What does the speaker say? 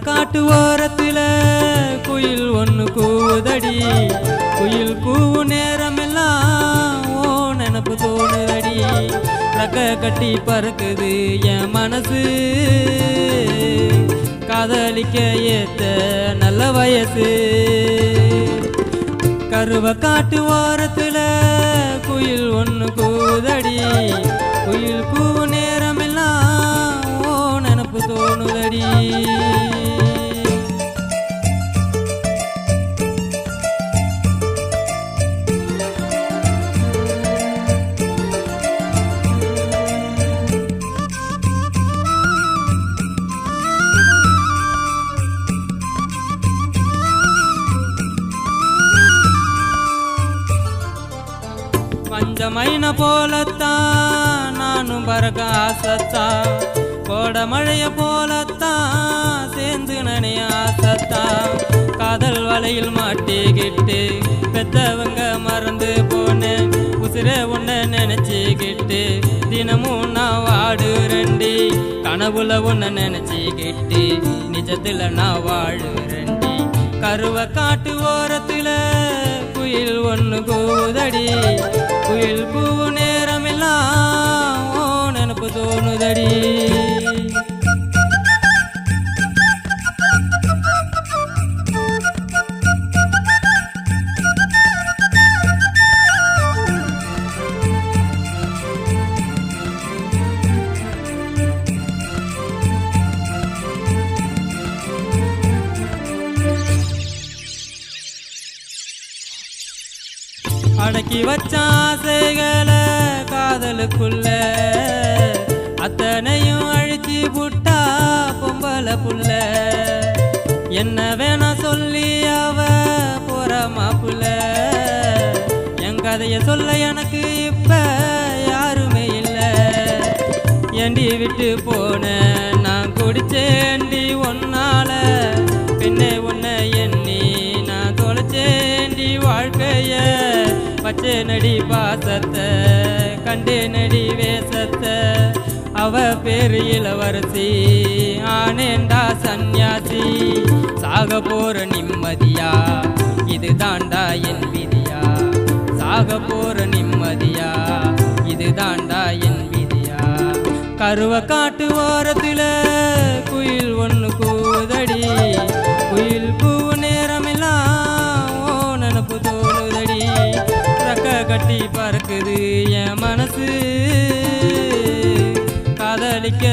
காட்டு ஓரத்துல குயில் ஒன்று கூவுதடி. குயில் கூவு நேரமெல்லாம் ஓ நினப்பு தோணுதடி. ரக்க கட்டி பறக்குது என் மனசு, காதலிக்க ஏத்த நல்ல வயசு. கருவ காட்டு ஓரத்துல குயில் ஒன்று கூவுதடி. குயில் கூவு நேரமெல்லாம் ஓ நினப்பு தோணுதடி. பஞ்சமைன போலத்தான் நானும் பறக்க ஆசத்தா. கோட மழைய போலத்தான் சேர்ந்து நனைய ஆசத்தா. காதல் வலையில் மாட்டிக்கிட்டு பெத்தவங்க மறந்து போனேன். உசிர உன்ன நினைச்சுக்கிட்டு தினமும் நான் வாடுறேன்டி. கனவுல உன்ன நினைச்சுக்கிட்டு நிஜத்துல நான் வாழுறேன்டி. கருவ காட்டு ஓரத்துல குயில் ஒன்று கூவுதடி. குயில் கூவு நேரமெல்லாம் ஓ நினப்பு தோணுதடி. அடக்கி வச்ச ஆசைகளை காதலுக்குள்ள அத்தனையும் அழிச்சு புட்டா பொம்பளை புள்ள. என்ன வேணா சொல்லி அவ போற மாப்புள்ள. என் கதைய சொல்ல எனக்கு இப்ப யாருமே இல்லை. ஏண்டி விட்டு போன நான் குடிச்சேண்டி ஒன்னால. பின்னே உன்னை எண்ணி நான் தொலைச்சேண்டி வாழ்க்கைய. பச்சை நடி பாசத்தை கண்டே நடி வேசத்தை. அவ பேரு இளவரசி ஆனேண்டா சந்நியாசி. சாக போற நிம்மதியா இது தாண்டா என் விதியா. சாக போற நிம்மதியா இது தாண்டா என் விதியா. கருவ காட்டு ஓரத்துல குயில் ஒன்று கூவுதடி. குயில் கூவு நேரமெல்லாம் ஓ நினப்பு தோணுதடி. ரக்க கட்டி பறக்குது என் மனசு, காதலிக்க